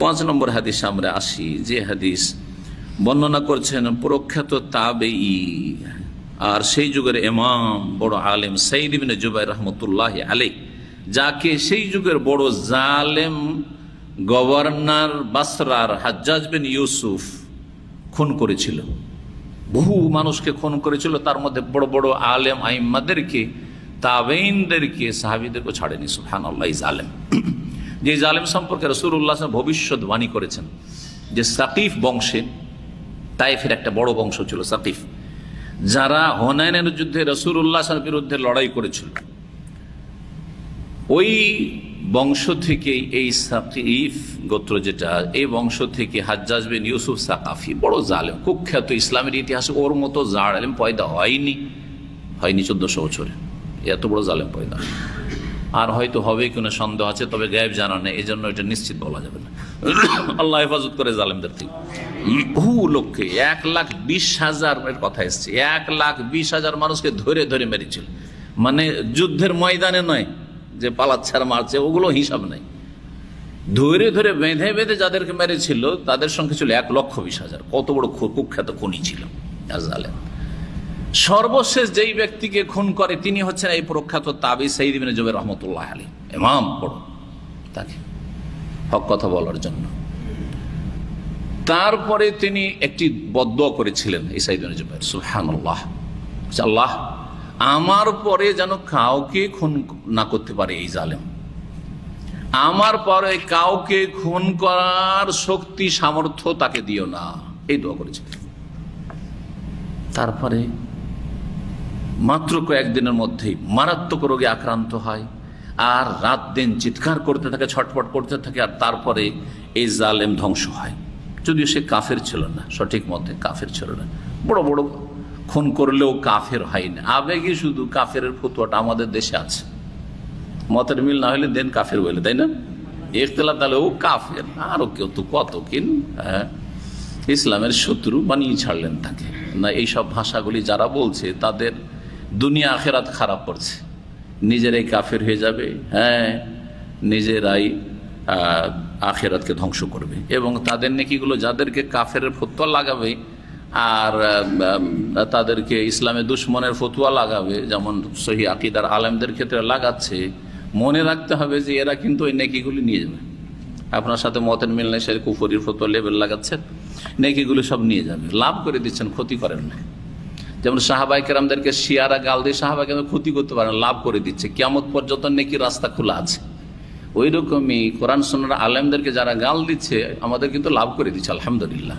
5 নম্বর হাদিস আমরা আসি, যে হাদিস বর্ণনা করছেন প্রখ্যাত তাবেঈ আর সেই যুগের ইমাম বড় আলেম সাইদ ইবনে জুবাইর রাহমাতুল্লাহি আলাইহি, যাকে সেই যুগের বড় জালেম গভর্নর বাসরার হাজ্জাজ বিন ইউসুফ খুন করেছিল। বহু মানুষকে খুন করেছিল, তার মধ্যে বড় বড় আলেম আইম্মাদেরকে, তাবেঈনদেরকে, সাহাবীদেরকে ছাড়েনি। সুবহানাল্লাহ। জালেম, যে জালেম সম্পর্কে রাসূলুল্লাহ ভবিষ্যৎবাণী করেছেন যে সাকিফ বংশে, তায়েফের একটা বড় বংশ ছিল সাকিফ, যারা হুনাইনের যুদ্ধে রাসূলুল্লাহর বিরুদ্ধে লড়াই করেছিল, ওই বংশ থেকে এই সাকিফ গোত্র যেটা, এই বংশ থেকে হাজ্জাজ বিন ইউসুফ সাকাফি বড় জালেম, কুখ্যাত। ইসলামের ইতিহাসে ওর মতো জালেম পয়দা হয়নি 1400 বছরে। এত বড় জালেম পয়দা, আর হয়তো হবে কোনো সন্দেহ আছে, তবে গায়েব জানা নেই, এই জন্য এটা নিশ্চিত বলা যাবে না। আল্লাহ হেফাজত করে জালেমদের থেকে। বহু লোককে 1,20,000 এর কথা এসছে, 1,20,000 মানুষকে ধরে ধরে মেরেছিল। মানে যুদ্ধের ময়দানে নয় যে পালাচ্ছে আর মারছে, ওগুলো হিসাব নাই, ধরে ধরে বেঁধে বেঁধে যাদেরকে মেরেছিল তাদের সংখ্যা ছিল 1,20,000। কত বড় কুখ্যাত খুনি ছিল জালেম। সর্বশেষ যেই ব্যক্তিকে খুন করে তিনি হচ্ছেন এই প্রখ্যাত তাবেঈ সাইদ ইবনে জুবাইর রাহমাতুল্লাহি আলাইহি, ইমাম বড়, তাকে হক কথা বলার জন্য। তারপরে তিনি একটি বদদুয়া করেছিলেন এই সাইদ ইবনে জুবাইর, সুবহানাল্লাহ, আল্লাহ আমার পরে যেন কাউকে খুন না করতে পারে এই জালেম, আমার পরে কাউকে খুন করার শক্তি সামর্থ্য তাকে দিও না, এই দোয়া করেছিলেন। তারপরে মাত্র কয়েকদিনের মধ্যেই মারাত্মক রোগে আক্রান্ত হয়, আর রাত দিন চিৎকার করতে থাকে, ছটফট করতে থাকে, আর তারপরে এই জালেম ধ্বংস হয়। যদিও সে কাফের ছিল না, সঠিক মতে কাফের ছিল না, বড় বড় খুন করলেও কাফের হয় না। আবেগে শুধু কাফের ফতোয়াটা আমাদের দেশে আছে, মতের মিল না হলে দেন কাফের বলে, তাই না? ইখতিলাফ তাহলে ও কাফের, আরো কেউ তো কত কিন ইসলামের শত্রু বানিয়ে ছাড়লেন তাকে। না, এইসব ভাষাগুলি যারা বলছে তাদের দুনিয়া আখেরাত খারাপ করছে, নিজেরাই কাফের হয়ে যাবে, হ্যাঁ, নিজেরাই আখেরাতকে ধ্বংস করবে, এবং তাদের নেকিগুলো যাদেরকে কাফের ফতোয়া লাগাবে আর তাদেরকে ইসলামের দুশ্মনের ফতোয়া লাগাবে, যেমন সহি আকীদার আলেমদের ক্ষেত্রে লাগাচ্ছে, মনে রাখতে হবে যে এরা কিন্তু ওই নেকিগুলি নিয়ে যাবে। আপনার সাথে মতের মিল নেই, সে কুফরির ফতোয়া লেবেল লাগাচ্ছেন, নেকিগুলো সব নিয়ে যাবে, লাভ করে দিচ্ছেন, ক্ষতি করেন না। যেমন সাহাবায়ে কেরামদেরকে শিয়ারা গাল দিয়ে সাহাবায়ে কেরাম ক্ষতি করতে পারেন, লাভ করে দিচ্ছে, কিয়ামত পর্যন্ত নেকির রাস্তা খোলা আছে। ওই রকমই কোরআন সুন্নাহর আলেমদেরকে যারা গাল দিচ্ছে আমাদের কিন্তু লাভ করে দিচ্ছে, আলহামদুলিল্লাহ।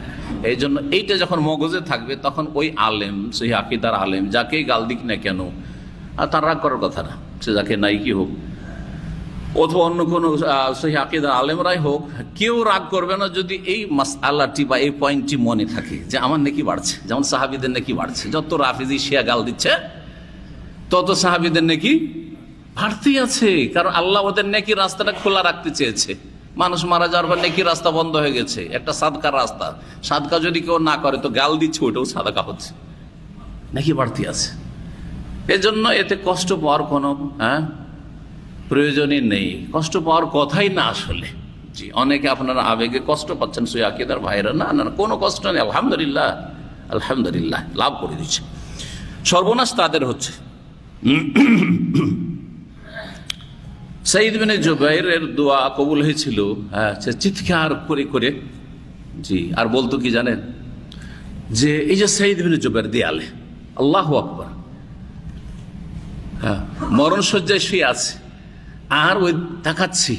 এই জন্য এইটা যখন মগজে থাকবে তখন ওই আলেম, সেই আকীদার আলেম যাকেই গাল দিক না কেন, আর তার রাগ করার কথা না, সে যাকে নাই কি হোক অথবা অন্য কোনো সেই আকীদার আলেমরাই হোক, কেউ রাগ করবে না যদি এই মাসআলাটি বা এই পয়েন্টটি মনে থাকে যে আমার নেকি বাড়ছে। যেমন সাহাবীদের নেকি বাড়ছে, যত রাফিজি শিয়া গাল দিচ্ছে তত সাহাবীদের নেকি বাড়তেই আছে, কারণ আল্লাহ ওদের নেকির রাস্তাটা খোলা রাখতে চেয়েছে। মানুষ মারা যাওয়ার পর নেকির রাস্তা বন্ধ হয়ে গেছে, একটা সাদকার রাস্তা, সাদকা যদি কেউ না করে তো গাল দিচ্ছে, ওটাও সাদকা হচ্ছে, নেকি বাড়তি আছে। এজন্য এতে কষ্ট পাওয়ার কোনো প্রয়োজনই নেই, কষ্ট পাওয়ার কথাই না আসলে। জি, অনেকে আপনারা আবেগে কষ্ট পাচ্ছেন, সই আকীদার ভাইরা, না না, কোনো কষ্ট নেই, আলহামদুলিল্লাহ, আলহামদুলিল্লাহ, লাভ করে দিচ্ছে। সর্বনাশ তাদের হচ্ছে। সাইদ বিন জুবাইরের দোয়া কবুল হয়েছিল, সে চিৎকার করে করে, জি, আর বলতো কি জানেন, যে এই যে সাইদ বিন জুবাইর দেয়ালে, আল্লাহু আকবার, মরণ শয্যায় শুয়ে আছে, আর ওই দেখাচ্ছি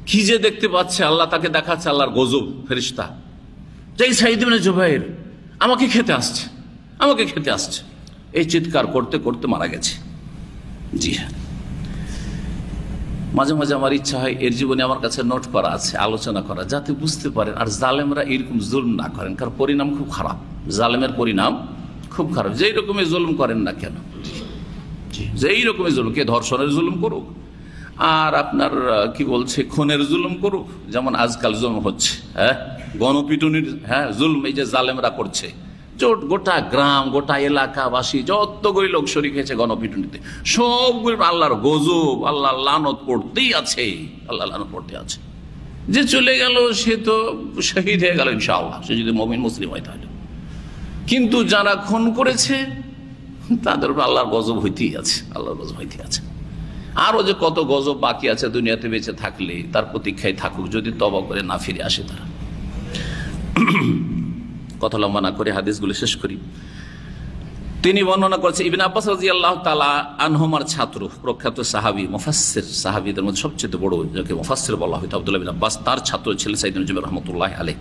কি যে দেখতে পাচ্ছে, আল্লাহ তাকে দেখাচ্ছে, আল্লাহর গজব ফেরেশতা, যে এই সাইদ বিন জুবাইর আমাকে খেতে আসছে, আমাকে খেতে আসছে, এই চিৎকার করতে করতে মারা গেছে। জি হ্যাঁ, মাঝে মাঝে আমার ইচ্ছা হয় এর জীবনে আমার কাছে নোট করা আছে, আলোচনা করা, যাতে বুঝতে পারেন আর জালেমরা এরকম জুলম না করেন, কারণ পরিণাম খুব খারাপ, জালেমের পরিণাম খুব খারাপ, যেই রকমের জুলুম করেন না কেন, যেই রকমের জুলুম, কে ধর্ষণের জুলুম করুক আর আপনার কি বলছে খুনের জুলুম করুক, যেমন আজকাল জুলুম হচ্ছে, গণপিটুনির জুলুম এই যে জালেমরা করছে, গোটা গ্রাম গোটা এলাকাবাসী যতগুলি লোক শরীক হয়েছে গণপিটুনিতে, সবগুলো আল্লাহর গজব, আল্লাহ লানত পড়তেই আছে, আল্লাহ লানত পড়তে আছে। যে চলে গেল সে তো শহীদ হয়ে গেল ইনশাআল্লাহ, সে যদি মুমিন মুসলিম হয় তাহলে। কিন্তু যারা খুন করেছে তাদের উপর আল্লাহর গজব হইতেই আছে, আল্লাহর গজব হইতেই আছে। আরো যে কত গজব বাকি আছে দুনিয়াতে বেঁচে থাকলে, তার প্রতীক্ষায় থাকুক, যদি তওবা করে না ফিরে আসে তারা। কথা লম্বা না করে হাদিসগুলো শেষ করি। তিনি বর্ণনা করেছে ইবনে আব্বাস রাদিয়াল্লাহু তাআলা আনহুমার ছাত্র, প্রখ্যাত সাহাবী, মুফাসসির, সাহাবীদের মধ্যে সবচেয়ে বড় যাকে মুফাসসির বলা হয় আব্দুল্লাহ বিন আব্বাস, তার ছাত্র ছিলেন সাইয়েদ ইবনে জুবাইর রাহমাতুল্লাহি আলাইহি।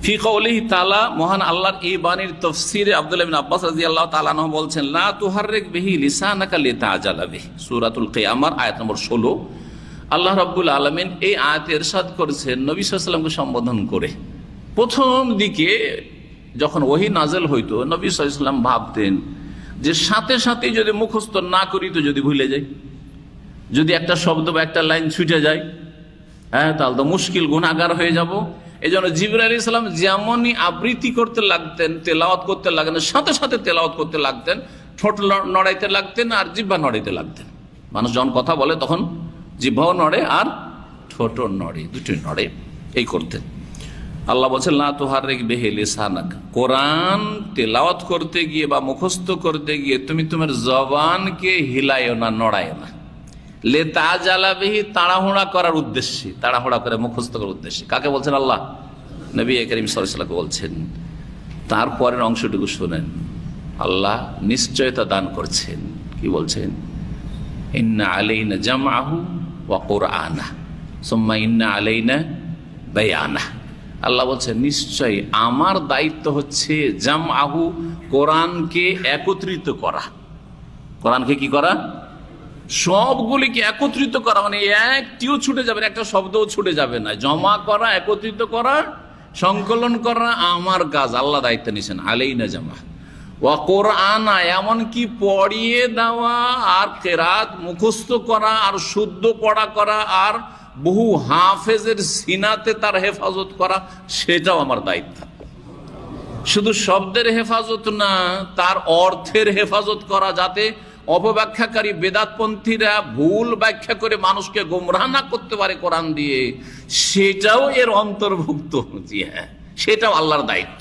ফি কওলিহি তাআলা, মহান আল্লাহর এই বাণীর তাফসীরে আব্দুল্লাহ বিন আব্বাস রাদিয়াল্লাহু তাআলা আনহু বলছেন, লা তুহাররিক বিহি লিসানাকা লিতাজালা বিহি, সূরাতুল কিয়ামার আয়াত নম্বর 16। আল্লাহ রাব্বুল আলামিন এই আয়াতে ইরশাদ করেছেন নবী সাল্লাল্লাহু আলাইহি ওয়াসাল্লামকে সম্বোধন করে। প্রথম দিকে যখন ওহী নাযিল হইতো, নবী সাল্লাল্লাহু আলাইহি ওয়াসাল্লাম ভাবতেন যে সাথে সাথে যদি মুখস্থ না করি তো যদি ভুলে যাই, যদি একটা শব্দ বা একটা লাইন ছুটে যায়, হ্যাঁ তাহলে তো মুশকিল, গুনাহগার হয়ে যাব। এই জন্য জিবরাইল আলাইহিস সালাম যেমনই আবৃত্তি করতে লাগতেন, তেলাওয়াত করতে লাগতেন, সাথে সাথে তেলাওয়াত করতে লাগতেন, ঠোঁট নড়াইতে লাগতেন আর জিহ্বা নড়াইতে লাগতেন। মানুষ যখন কথা বলে তখন জিহ্বাও নড়ে আর ঠোঁটও নড়ে, দুটোই নড়ে, এই করতেন। আল্লাহ বলছেন লা তুহাররিক বিহি লিসানাক, কোরআন তেলাওয়াত করতে গিয়ে বা মুখস্থ করতে গিয়ে তুমি তোমার জবানকে হিলায়ও না, নড়ায়ও না। লিতাজালা বিহি, তাড়াহুড়া করার উদ্দেশ্যে, তাড়াহুড়া করে মুখস্থ করার উদ্দেশ্যে। কাকে বলছেন? আল্লাহ নবী করিম সাল্লাল্লাহু আলাইহি ওয়াসাল্লামকে বলছেন। তারপরের অংশটুকু শুনেন, আল্লাহ নিশ্চয়তা দান করছেন, কি বলছেন? ইন্না আলাইনা জামআহু ওয়া কুরআনা সুম্মা ইন্না আলাইনা বায়ানা। আল্লাহ বলছেন নিশ্চয়ই আমার দায়িত্ব হচ্ছে জামআহু, কোরআনকে একত্রিত করা। কোরআনকে কি করা? সবগুলিকে একত্রিত করা, মানে একটিও ছুটে যাবে না, একটা শব্দও ছুটে যাবে না। জমা করা, একত্রিত করা, সংকলন করা আমার কাজ, আল্লাহ দায়িত্ব নিয়েছেন। আলাইনা জামা ওয়া কোরআনা, এমনকি পড়িয়ে দেওয়া আর কেরাত মুখস্থ করা আর শুদ্ধ পড়া করা আর বহু হাফেজের সিনাতে তার হেফাজত করা, সেটাও আমার দায়িত্ব। শুধু শব্দের হেফাজত না, তার অর্থের হেফাজত করা, যাতে অপব্যাখ্যাকারী বেদাতপন্থীরা ভুল ব্যাখ্যা করে মানুষকে গোমরাহ না করতে পারে কোরআন দিয়ে, সেটাও এর অন্তর্ভুক্ত। জি হ্যাঁ, সেটাও আল্লাহর দায়িত্ব।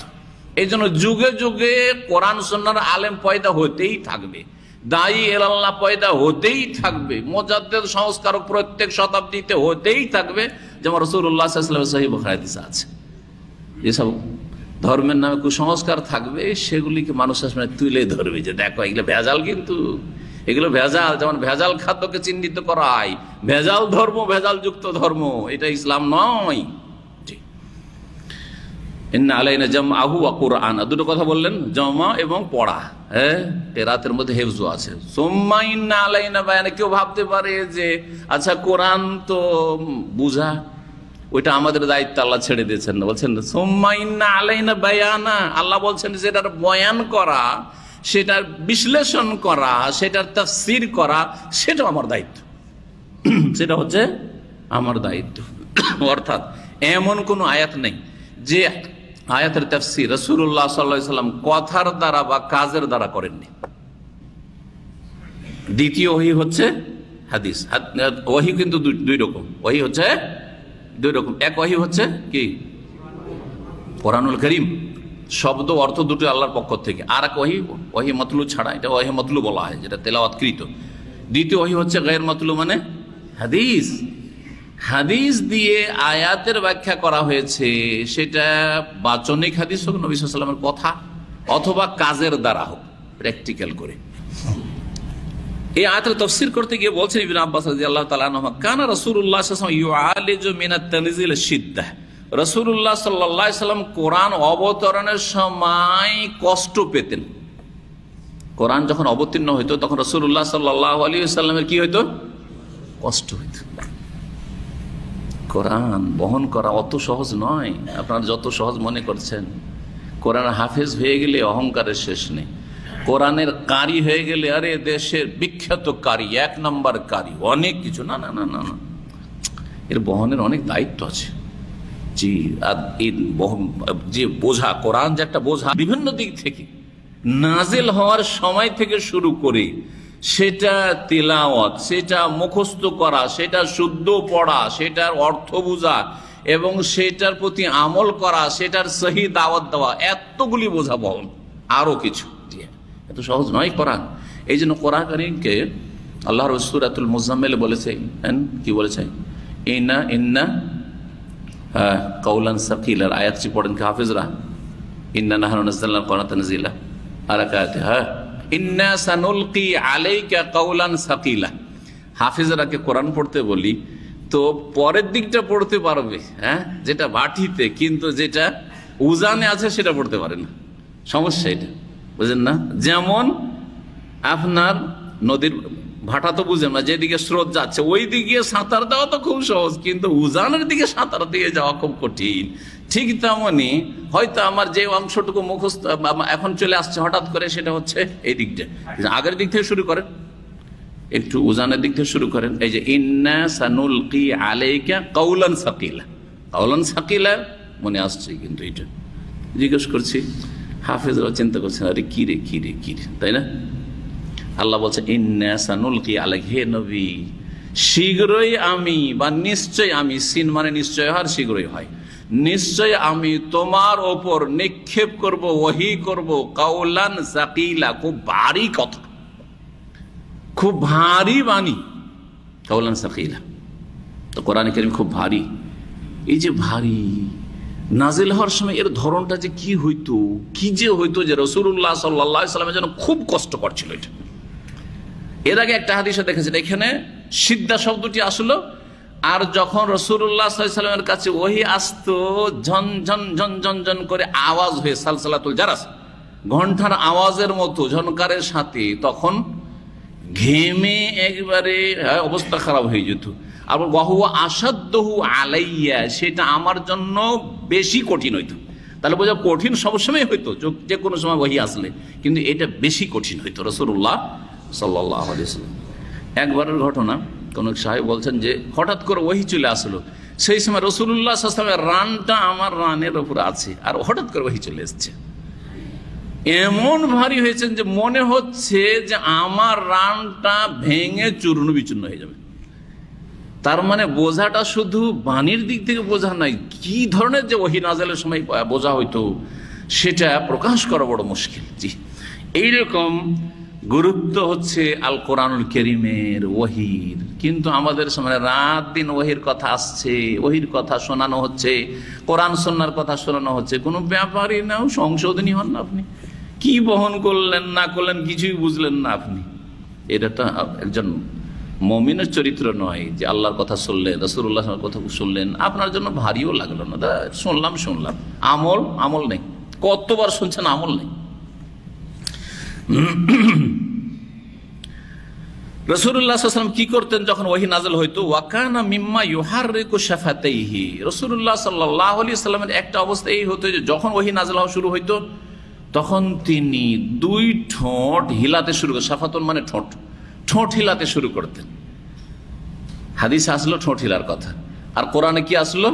এই জন্য যুগে যুগে কোরআন সুন্নাহর আলেম পয়দা হতেই থাকবে, দায়ী ইলাল্লাহ পয়দা হতেই থাকবে, মুজাদ্দিদ সংস্কারক প্রত্যেক শতাব্দীতে হতেই থাকবে। যেমন রাসূলুল্লাহ সাল্লাল্লাহু আলাইহি ওয়াসাল্লাম সহিহ বুখারীতে হাদিস আছে, যেসব ধর্মের নামে কুসংস্কার থাকবে সেগুলিকে মানুষের সামনে তুলে ধরবে যে দেখো এগুলো ভেজাল, কিন্তু এগুলো ভেজাল। যেমন ভেজাল খাদ্যকে চিহ্নিত করা হয়, ভেজাল ধর্ম, ভেজাল যুক্ত ধর্ম, এটা ইসলাম নয়। ইন্না আলাইনা জামআহু ওয়া কুরআন, দুটো কথা বললেন, জমা এবং পড়া। হ্যাঁ, কেরাতের মধ্যে হেফজও আছে। সুম্মা ইন্না আলাইনা বায়ানা, কেউ ভাবতে পারে যে আচ্ছা কোরআন তো বুঝা, ওইটা আমাদের দায়িত্ব, আল্লাহ ছেড়ে দিয়েছেন না। বলছেন সুম্মা ইন্না আলাইনা বায়ানা, আল্লাহ বলছেন সেটার বয়ান করা, সেটার বিশ্লেষণ করা, সেটার তাফসীর করা, সেটাও আমার দায়িত্ব, সেটা হচ্ছে আমার দায়িত্ব। অর্থাৎ এমন কোন আয়াত নেই যে আয়াতের তাফসীর রাসূলুল্লাহ সাল্লাল্লাহু আলাইহি ওয়াসাল্লাম কথার দ্বারা বা কাজের দ্বারা করেননি। দ্বিতীয় ওহী হচ্ছে হাদিস। ওহী কিন্তু দুই রকম, ওহী হচ্ছে দুই রকম। এক ওহী হচ্ছে কি কোরআনুল কারীম, শব্দ অর্থ দুটো আল্লাহর পক্ষ থেকে। আর এক ওহী, ওহী মতলু ছাড়া, এটা ওহী মতলু বলা হয়, যেটা তেলাওয়াতকৃত। দ্বিতীয় ওহী হচ্ছে গায়র মতলু, মানে হাদিস। হাদিস দিয়ে আয়াতের ব্যাখ্যা করা হয়েছে, সেটা বাচনিক হাদিস হোক, নবী সাল্লাল্লাহু আলাইহি ওয়াসাল্লামের কথা, অথবা কাজের দ্বারা হোক, প্র্যাকটিক্যাল করে। এই আয়াতের তাফসীর করতে গিয়ে বলছেন ইবনে আব্বাস রাদিয়াল্লাহু তাআলা আনহু, কানা রাসূলুল্লাহ সাল্লাল্লাহু আলাইহি ওয়াসাল্লাম ইউআলিজু মিনাত তানজিল শিদ্দাহ, রাসূলুল্লাহ সাল্লাল্লাহু আলাইহি ওয়াসাল্লাম কোরআন অবতরণের সময় কষ্ট পেতেন। কোরআন যখন অবতীর্ণ হইতো তখন রাসূলুল্লাহ সাল্লাল্লাহু আলাইহি ওয়াসাল্লামের কি হইতো? কষ্ট হইতো। কোরআন বহন করা অত সহজ নয়, আপনারা যত সহজ মনে করছেন। কোরআন হাফেজ হয়ে গেলে অহংকারের শেষ নেই, কোরআনের কারি হয়ে গেলে আরে দেশের বিখ্যাত কারি, এক নম্বর কারি, অনেক কিছু। না না না না না, এর বহনের অনেক দায়িত্ব আছে। জি, আর এই যে বোঝা, কোরআন যে একটা বোঝা, বিভিন্ন দিক থেকে নাজিল হওয়ার সময় থেকে শুরু করে সেটা তিলাওয়াত, সেটা মুখস্থ করা, সেটা শুদ্ধ পড়া, সেটার অর্থ বোঝা, এবং সেটার প্রতি আমল করা, সেটার সহি দাওয়াত দেওয়া, এতগুলি বোঝা বহন আরো কিছু দিয়ে, এত সহজ নয় কোরআন। এই জন্য কোরআন কারীমকে আল্লাহর সূরাতুল মুজাম্মিল বলেছে, কি বলেছে, ইন্না ইন্না কাওলান সাকিলা, আয়াতটি পড়েন কি হাফেজরা? ইন্না নাহনু নাযালনাল কোরআনা তানজিলা, আর আয়াতে ইন্না সানুলকি আলাইকা কাওলান সাকিলা। হাফেজরাকে কোরআন পড়তে বলি তো পরের দিকটা পড়তে পারবে, যেটা বাটিতে, কিন্তু যেটা উজানে আছে সেটা পড়তে পারে না। সমস্যা এটা, বুঝেন না? যেমন আপনার নদীর ভাটা তো বুঝেন না, যেদিকে স্রোত যাচ্ছে ওই দিকে সাঁতার দেওয়া তো খুব সহজ, কিন্তু উজানের দিকে সাঁতার দিয়ে যাওয়া খুব কঠিন। ঠিক তেমনি হয়তো আমার যে অংশটুকু মুখস্থ এখন চলে আসছে হঠাৎ করে, সেটা হচ্ছে এই দিকটা, আগের দিক থেকে শুরু করেন, একটু উজানের দিক থেকে শুরু করেন। এই যে ইন্না সানুলকি আলাইকা কাওলান সাকিলা, কাওলান সাকিলা মনে আসছে, কিন্তু এটা জিজ্ঞেস করছি, হাফেজরা চিন্তা করছেন আরে কি রে কি রে কি রে, তাই না? আল্লাহ বলছে ইন্না সানুলকি আলাইকা, হে নবী শীঘ্রই আমি, বা নিশ্চয় আমি, সিন মানে নিশ্চয় হয়, শীঘ্রই হয়, নিশ্চয় আমি তোমার ওপর নিক্ষেপ করব, ওহী করব, কাওলান সাকিলা, খুব ভারী কথা, খুব ভারী বাণী, কাওলান সাকিলা। তো কোরআন কারীম খুব ভারী। এই যে ভারী নাজিল হওয়ার সময় এর ধরনটা যে কি হইতো, কি যে হইতো, যে রাসূলুল্লাহ সাল্লাল্লাহু আলাইহি ওয়াসাল্লামের জন্য খুব কষ্টকর ছিল এটা। এর আগে একটা হাদিসে দেখেছেন, এখানে সিদ্ধা শব্দটি আসলো, আর যখন রাসূলুল্লাহ সাল্লাল্লাহু আলাইহি ওয়াসাল্লামের কাছে ওহী আসতো, ঝন ঝন ঝন ঝন ঝন করে আওয়াজ হয়ে, সালসালাতুল জারাস, ঘন্টার আওয়াজের মতো ঝনকারের সাথে, তখন ঘেমে একবারে অবস্থা খারাপ হয়ে যেত। আর ওয়াহুয়া আসাদ্দহু আলাইয়া, সেটা আমার জন্য বেশি কঠিন হইতো। তাহলে বোঝা কঠিন সবসময় হইতো, যে কোনো সময় ওহী আসলে, কিন্তু এটা বেশি কঠিন হইতো রাসূলুল্লাহ সাল্লাল্লাহু আলাইহি ওয়াসাল্লাম। একবারের ঘটনা, কোন সাহেব বলছেন যে হঠাৎ করে ওহী চলে আসলো, সেই সময় রাসূলুল্লাহ সাল্লাল্লাহু আলাইহি ওয়াসাল্লামের রানটা আমার রানের উপর আছে, আর হঠাৎ করে ওহী চলে এসছে, এমন ভারী হয়েছেন যে মনে হচ্ছে যে আমার রানটা ভেঙে চূর্ণ বিচূর্ণ হয়ে যাবে। তার মানে বোঝাটা শুধু বাণীর দিক থেকে বোঝা নাই, কি ধরনের যে ওহী নাযিলের সময় বোঝা হইতো সেটা প্রকাশ করা বড় মুশকিল। জি, এইরকম গুরুত্ব হচ্ছে আল কোরআনুল কারীমের, ওহীর। কিন্তু আমাদের সামনে রাত দিন ওহীর কথা আসছে, ওহীর কথা শোনানো হচ্ছে, কোরআন সুন্নাহর কথা শোনানো হচ্ছে, কোনো ব্যাপারই না, সংশোধনী হন না আপনি, কি বহন করলেন না করলেন কিছুই বুঝলেন না আপনি। এটা তো একজন মুমিনের চরিত্র নয় যে আল্লাহর কথা শুনলেন, রাসূলুল্লাহর কথা শুনলেন, আপনার জন্য ভারীও লাগলো না, শুনলাম, আমল নেই, কতবার শুনছেন, আমল নেই। রাসূলুল্লাহ সাল্লাল্লাহু আলাইহি ওয়াসাল্লাম কি করতেন যখন ওহী নাযিল হইতো? ওয়াকানা মিম্মা ইউহাররিকু শাফাতাইহি, রাসূলুল্লাহ সাল্লাল্লাহু আলাইহি ওয়াসাল্লামের একটা অবস্থা এই হতো যে যখন ওহী নাযিল হওয়া শুরু হইতো তখন তিনি দুই ঠোঁট হিলাতে শুরু করতেন। শাফাতুন মানে ঠোঁট হিলাতে শুরু করতেন। হাদিসে আসলো ঠোঁট হিলার কথা, আর কোরআনে কি আসলো?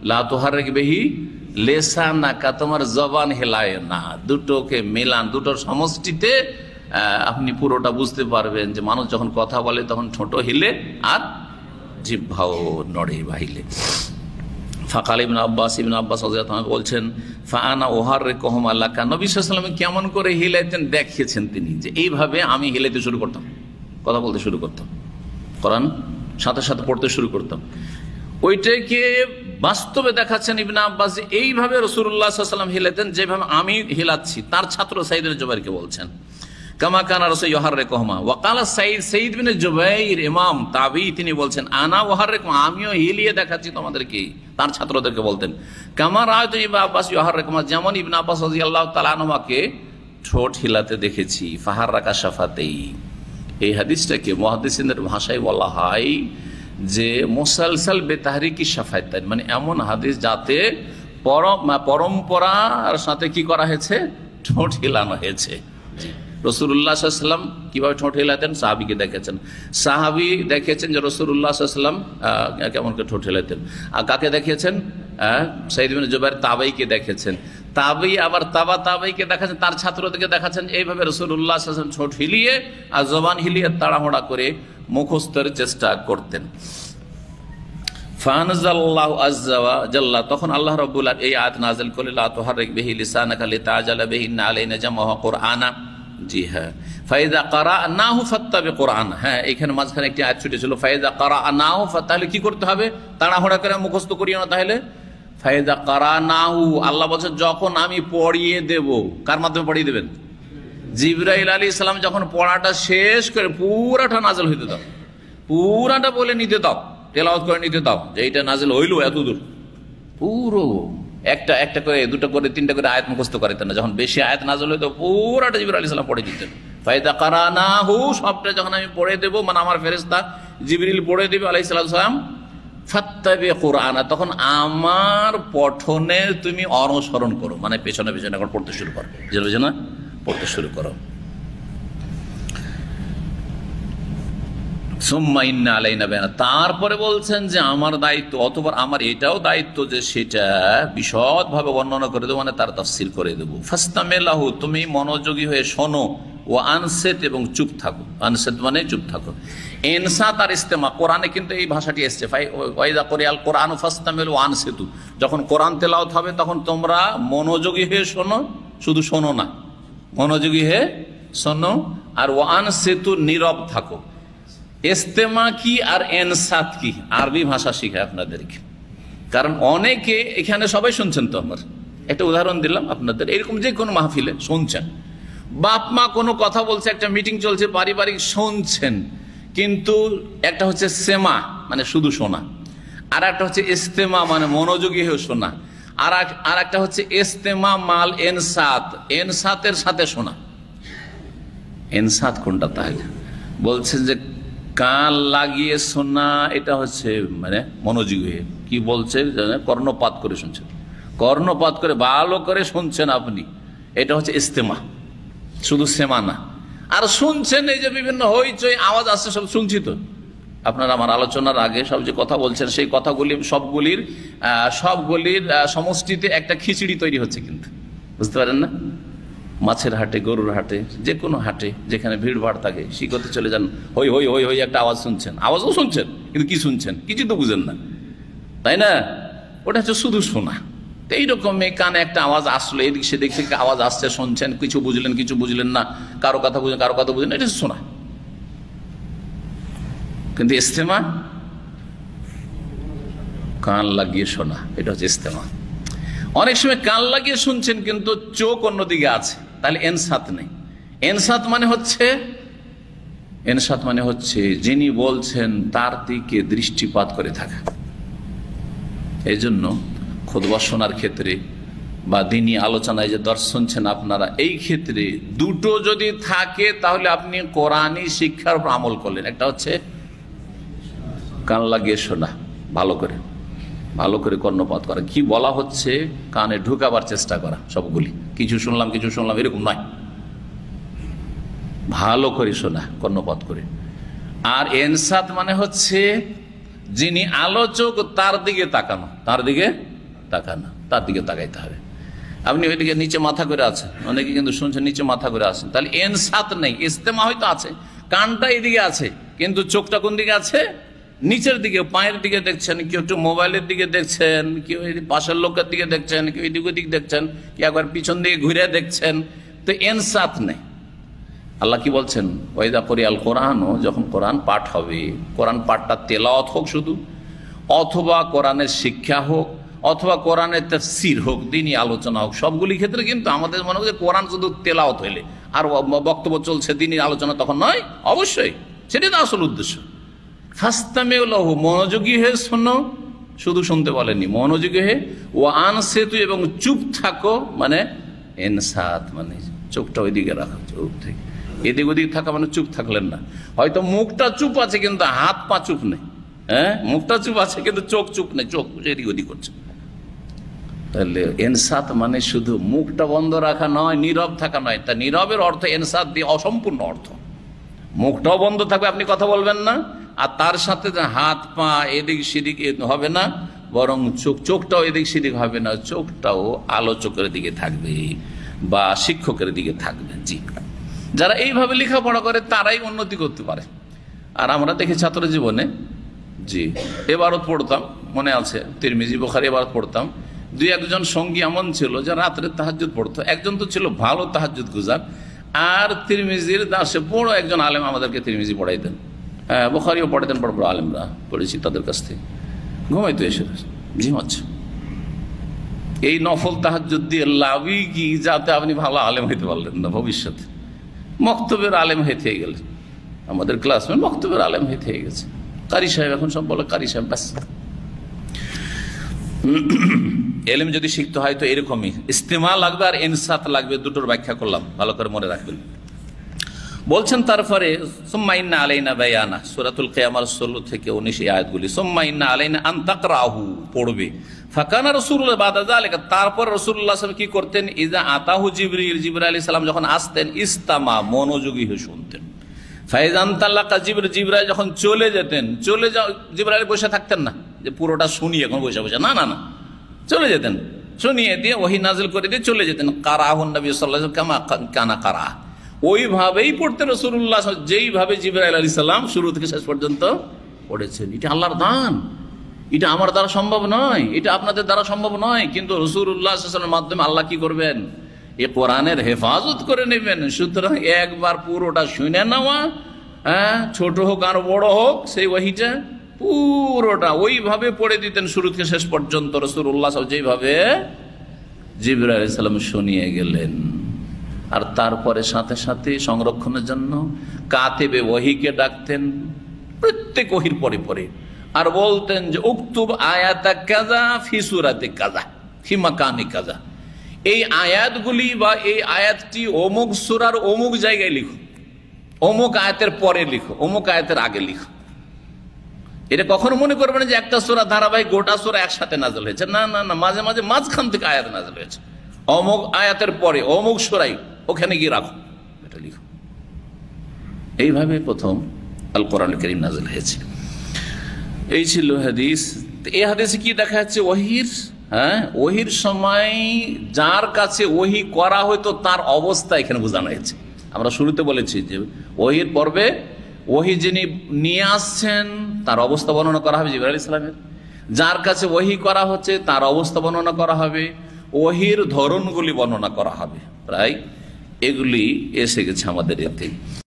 লা তুহাররিক বিহি লিসানাকা, তোমার জবান হেলায় না। দুটোকে মেলান, দুটোর সমষ্টিতে আপনি পুরোটা বুঝতে পারবেন যে মানুষ যখন কথা বলে তখন ঠোঁটও হিলে আর জিহ্বাও নড়ে বাহিলে। ফাকাল ইবনে আব্বাস রাদিয়াল্লাহু আনহু বলছেন, ফাআনা উহাররিকুহুম লাকা, নবী সাল্লাল্লাহু আলাইহি ওয়াসাল্লাম কেমন করে হিলাইতেন দেখিয়েছেন তিনি, যে এইভাবে আমি হিলাইতে শুরু করতাম, কথা বলতে শুরু করতাম, কোরআন সাথে সাথে পড়তে শুরু করতাম। ওইটাকে বাস্তবে দেখাচ্ছেন ইবনে আব্বাস, এইভাবে রাসূলুল্লাহ সাল্লাল্লাহু আলাইহি ওয়াসাল্লাম হিলাইতেন যেভাবে আমি হিলাচ্ছি। তার ছাত্র সাঈদ ইবনে জুবাইরকে বলছেন, কামা কানা রাসূল ইউহাররিকুহুমা। ওয়া ক্বালা সাঈদ ইবনে জুবাইর, ইমাম তাবী, তিনি বলছেন, আনা উহাররিকুম, আমিও হিলিয়ে দেখাচ্ছি তোমাদেরকে। তার ছাত্রদেরকে বলতেন, কামা রাআইতু ইবনে আব্বাস ইউহাররিকুমা, যেমন ইবনে আব্বাস রাদিয়াল্লাহু তাআলা আনহুকে ঠোঁট হিলাতে দেখেছি। ফাহাররাকা শাফাতাই, এই হাদিসটাকে মুহাদ্দিসিনদের ভাষায় বলা হয় যে মুসালসাল বেতাহরিকি শাফাতাইন, মানে এমন হাদিস যাতে পরম্পরার সাথে কি করা হয়েছে, ঠোঁট হিলানো হয়েছে। রাসূলুল্লাহ সাল্লাল্লাহু আলাইহি ওয়াসাল্লাম কিভাবে ঠোঁট হিলাতেন সাহাবীকে দেখেছেন, সাহাবী দেখেছেন যে রাসূলুল্লাহ সাল্লাল্লাহু আলাইহি ওয়াসাল্লাম কেমন করে ঠোঁট হিলাতেন। আর কাকে দেখেছেন? সাঈদ ইবনে জুবাইর তাবাইকে দেখেছেন। তাবাই আবার তাবাইকে দেখাচ্ছেন, তার ছাত্রদেরকে দেখাচ্ছেন এইভাবে রাসূলুল্লাহ সাল্লাল্লাহু আলাইহি ওয়াসাল্লাম ঠোঁট হিলিয়ে আর জবান হিলিয়ে তাড়াহুড়া করে মুখস্থের চেষ্টা করতেন। ফানজাল্লাহু আযজা ওয়া জাল্লা, তখন আল্লাহ রাব্বুল আলামিন এই আয়াত নাযিল করলেন, লা তুহাররিক বিহি লিসানাকা লিতাজালা বিহি ইন্না আলাইনা জামাহু কুরআনা। জি হ্যাঁ, ফাইযা কারানাহু ফাত্তাবি কুরআন। হ্যাঁ, এখানে মাঝখানে একটি আয়াত ছুটেছিল, ফাইযা কারানাহু, তাহলে কি করতে হবে? তাড়াহুড়া করে মুখস্থ করিও না। তাহলে ফাইযা কারানাহু, আল্লাহ বলছেন যখন আমি পড়িয়ে দেব। কার মাধ্যমে পড়িয়ে দেবেন? জিবরাইল আলাইহিস সালাম যখন পড়াটা শেষ করে পুরাটা নাযিল হইতে দাও, পুরাটা বলে নিতে দাও, তেলাওয়াত করে নিতে দাও যে এটা নাযিল হইল এত দূর। পুরো একটা একটা করে, দুটো করে, তিনটা করে আয়াত মুখস্থ করাইতেন না। যখন বেশি আয়াত নাযিল হইতো পুরাটা জিবরাইল আলাইহিস সালাম পড়ে দিতেন। ফাইদা কারানাহু, সবটা যখন আমি পড়ে দেব, মানে আমার ফেরেশতা জিবরিল পড়ে দেবে আলাইহিস সালাম, ফাত্তাবি কুরআনা, তখন আমার পঠনে তুমি অনুসরণ করো, মানে পেছনে পেছনে এখন পড়তে শুরু করো, বুঝলে না? পড়তে শুরু করো। সুম্মা ইন্না আলাইনা বায়ানা, তারপরে বলছেন যে আমার দায়িত্ব, অথবা আমার এটাও দায়িত্ব যে সেটা বিশদভাবে বর্ণনা করে দেবো, মানে তার তাফসীর করে দেবো। ফাস্তামিলাহু, তুমি মনোযোগী হয়ে শোনো, ও আনসেত, এবং চুপ থাকো। আনসেত মানে চুপ থাকো। ইনসাত আর ইস্তেমা, কোরআনে কিন্তু এই ভাষাটি এসছে, ওয়াইদা কোরিয়াল কোরআন ফাস্তামিলু ওয়া আনসিতু, যখন কোরআন তেলাওয়াত হবে তখন তোমরা মনোযোগী হয়ে শোনো, শুধু শোনো না, মনোযোগী হয়ে শোনো, আর ওয়া আনসিতু, নীরব থাকো। ইস্তেমা কি আর ইনসাত কি, আরবি ভাষা শিখায় আপনাদেরকে, কারণ অনেকে এখানে সবাই শুনছেন। তো আমার একটা উদাহরণ দিলাম আপনাদের, এরকম যে কোনো মাহফিলে শুনছেন, বাপ মা কোনো কথা বলছে, একটা মিটিং চলছে পারিবারিক, শুনছেন, কিন্তু একটা হচ্ছে সেমা মানে শুধু শোনা, আর একটা হচ্ছে ইস্তেমা মানে মনোযোগী হয়ে শোনা, আর একটা হচ্ছে ইস্তেমা মাল এনসাত, এনসাতের সাথে শোনা। এনসাত কোনটা? তাহলে বলছেন যে কান লাগিয়ে শোনা, এটা হচ্ছে মানে মনোযোগী হয়ে, কি বলছে কর্ণপাত করে শুনছেন, কর্ণপাত করে ভালো করে শুনছেন আপনি, এটা হচ্ছে ইস্তেমা, শুধু সেমা না। আর শুনছেন এই যে বিভিন্ন হইচই আওয়াজ আসছে, সব শুনছি তো। আপনারা আমার আলোচনার আগে সব যে কথা বলছেন, সেই কথাগুলি সবগুলির সমষ্টিতে একটা খিচুড়ি তৈরি হচ্ছে, কিন্তু বুঝতে পারেন না? মাছের হাটে, গরুর হাটে, যে কোনো হাটে যেখানে ভিড় ভাড় থাকে, শিখতে চলে যান, হই হই হই হই একটা আওয়াজ শুনছেন, আওয়াজও শুনছেন, কিন্তু কি শুনছেন কিছু তো বুঝেন না, তাই না? ওটা হচ্ছে শুধু শোনা। তো এইরকমই কানে একটা আওয়াজ আসলো, এদিক সেদিক থেকে আওয়াজ আসছে, শুনছেন, কিছু বুঝলেন কিছু বুঝলেন না, কারো কথা বুঝলেন কারো কথা বুঝলেন, এটা শোনা। কিন্তু ইস্তেমা কান লাগিয়ে শোনা, এটা হচ্ছে ইস্তেমা। অনেক সময় কান লাগিয়ে শুনছেন কিন্তু চোখ অন্যদিকে আছে, তাহলে এনসাত নেই। এনসাত মানে হচ্ছে যিনি বলছেন তার দিকে দৃষ্টিপাত করে থাকা। এই জন্য খুতবা শোনার ক্ষেত্রে বা দিনী আলোচনায় যে দর্শন শুনছেন আপনারা, এই ক্ষেত্রে দুটো যদি থাকে তাহলে আপনি কোরআনী শিক্ষার উপর আমল করলেন। একটা হচ্ছে কান লাগিয়ে শোনা, ভালো করে কর্ণপাত করা, কি বলা হচ্ছে কানে ঢুকাবার চেষ্টা করা, সবগুলি কিছু শুনলাম এরকম নয়, ভালো করে শোনা, কর্ণপাত করে। আর এনসাত মানে হচ্ছে যিনি আলোচক তার দিকে তাকানো, তার দিকে তাকাইতে হবে। আপনি ওইদিকে নিচে মাথা করে আছেন, অনেকে কিন্তু শুনছেন নিচে মাথা করে আছেন, তাহলে এনসাত নেই। ইস্তেমা হয়তো আছে, কানটা এদিকে আছে, কিন্তু চোখটা কোন দিকে আছে? নিচের দিকে, পায়ের দিকে দেখছেন, কেউ একটু মোবাইলের দিকে দেখছেন, কেউ পাশের লোকের দিকে দেখছেন, কেউ এদিক ওদিক দেখছেন, কেউ একবার পিছন দিকে ঘুরে দেখছেন, তো এনসাত নেই। আল্লাহ কি বলছেন? ওয়াইদা কোরিয়াল কোরআনও, যখন কোরআন পাঠ হবে, কোরআন পাঠটা তেলাওয়াত হোক শুধু, অথবা কোরআনের শিক্ষা হোক, অথবা কোরআনের তাফসীর হোক, দিনই আলোচনা হোক, সবগুলি ক্ষেত্রে কিন্তু আমাদের মনে হয় কোরআন শুধু তেলাওয়াত হইলে আর বক্তব্য চলছে দিনই আলোচনা তখন নয়, অবশ্যই সেটাই তো আসল উদ্দেশ্য। ফাস্তামিউলাহু, মনোযোগী হয়ে শোনো, শুধু শুনতে বলেনি, মনোযোগী হয়ে, ও আনসিতু, এবং চুপ থাকো, মানে এনসাত মানে চোখটা ওইদিকে রাখা, চোখ থেকে এদিক ওদিক থাকা মানে চুপ থাকলেন না। হয়তো মুখটা চুপ আছে কিন্তু হাত পা চুপ নেই, হ্যাঁ, মুখটা চুপ আছে কিন্তু চোখ চুপ নেই, চোখ এদিক ওদিক করছে। তাহলে এনসাত মানে শুধু মুখটা বন্ধ রাখা নয়, নীরব থাকা নয়। তা নীরবের অর্থ এনসাত দিয়ে অসম্পূর্ণ অর্থ। মুখটাও বন্ধ থাকবে, আপনি কথা বলবেন না, আর তার সাথে হাত পা এদিক সেদিক হবে না, বরং চোখটাও এদিক সেদিক হবে না, চোখটাও আলোচকের দিকে থাকবে বা শিক্ষকের দিকে থাকবে। জি, যারা এইভাবে লেখাপড়া করে তারাই উন্নতি করতে পারে। আর আমরা দেখি ছাত্র জীবনে, জি এবারও পড়তাম মনে আছে, তিরমিজি বুখারী এবার পড়তাম, দুই একজন সঙ্গী এমন ছিল যে রাত্রে তাহাজ্জুদ পড়তো। একজন তো ছিল ভালো তাহাজ্জুদ গুজার, আর তিরমিজির দাসে বড় একজন আলেম আমাদেরকে তিরমিজি পড়াইতেন, বুখারীও পড়াইতেন, বড় বড় আলেমরা পড়েছি তাদের কাছ থেকে। ঘুমাইতো এসে ঝিমাচ্ছে। এই নফল তাহাজ্জুদ দিয়ে লাভই কি, যাতে আপনি ভালো আলেম হইতে পারলেন না ভবিষ্যতে, মক্তবের আলেম হয়ে থেকে গেলেন। আমাদের ক্লাসমেট মক্তবের আলেম হয়ে থেকে গেছে, কারি সাহেব, এখন সব বলে কারি সাহেব, ব্যাস। এলেম যদি শিখতে হয় তো এরকমই ইস্তেমা লাগবে আর ইনসাত লাগবে, দুটোর ব্যাখ্যা করলাম, ভালো করে মনে রাখবেন। বলছেন তারপরে সুম্মা ইন্না আলাইনা বায়ানা, সূরাতুল কিয়ামার 16 থেকে 19 এই আয়াতগুলি। সুম্মা ইন্না আলাইনা আন তাকরাহু, পড়বে। ফাকানা রাসূলুল্লাহ বাদা যালিকা, তারপর রাসূলুল্লাহ সাল্লাল্লাহু আলাইহি ওয়াসাল্লাম কি করতেন, ইজা আতাহু জিবরিল, জিবরাইল আলাইহিস সালাম যখন আসতেন, ইস্তামা, মনোযোগী হয়ে শুনতেন। ফাইজান তালাকা জিবরিল, জিবরাইল যখন চলে যেতেন, চলে যাও, জিবরাইল বসে থাকতেন না যে পুরোটা শুনি এখন বসে বসে, না না না, চলে যেতেন, শুনিয়ে দিয়ে ওহী নাযিল করে দিয়ে চলে যেতেন। কারাহুন নবী সাল্লাল্লাহু আলাইহি ওয়াসাল্লাম কামা কানা কারা, ওইভাবেই পড়তেন রাসূলুল্লাহ, যেইভাবে জিবরাইল আলাইহিস সালাম শুরু থেকে শেষ পর্যন্ত পড়েছেন। এটা আল্লাহর দান, এটা আমার দ্বারা সম্ভব নয়, এটা আপনাদের দ্বারা সম্ভব নয়, কিন্তু রাসূলুল্লাহ সাল্লাল্লাহু আলাইহি ওয়াসাল্লামের মাধ্যমে আল্লাহ কি করবেন, এই কোরআনের হেফাজত করে নেবেন। সুতরাং একবার পুরোটা শুনে নেওয়া, ছোট হোক আর বড় হোক, সেই ওহীটা পুরোটা ওইভাবে পড়ে দিতেন শুরু থেকে শেষ পর্যন্ত রাসূলুল্লাহ যেইভাবে জিবরাইল আলাইহিস সালাম শুনিয়ে গেলেন। আর তারপরে সাথে সাথে সংরক্ষণের জন্য কাতেবে ওহীকে ডাকতেন প্রত্যেক ওহীর পরে পরে, আর বলতেন যে উকতুব আয়াতা কাযা ফি সূরাতি কাযা ফি মাকানি কাযা, এই আয়াতগুলি বা এই আয়াতটি অমুক সূরার অমুক জায়গায় লিখো, অমুক আয়াতের পরে লিখো, অমুক আয়াতের আগে লিখো। এটা কখনো মনে করবেন যে একটা সূরা ধারাবাহিক গোটা সূরা একসাথে নাযিল হয়েছে, না না না, মাঝে মাঝে মাঝখান থেকে আয়াত নাযিল হয়েছে, অমুক আয়াতের পরে অমুক সূরাই, ওখানে গিয়ে রাখো, এটা লিখো। এইভাবে প্রথম আল কোরআনুল কারীম নাযিল হয়েছে। এই ছিল হাদিস। এই হাদিসে কি দেখা যাচ্ছে, ওহীর সময় যার কাছে ওহী করা হয়তো তার অবস্থা এখানে বোঝানো হয়েছে। আমরা শুরুতে বলেছি যে ওহীর পর্বে ওহী যিনি নিয়ে আসছেন তার অবস্থা বর্ণনা করা হবে জিবরাইল আলাইহিস সালামের, যার কাছে ওহী করা হচ্ছে তার অবস্থা বর্ণনা করা হবে, ওহীর ধরনগুলি বর্ণনা করা হবে। প্রায় এগুলি এসে গেছে আমাদের এতে।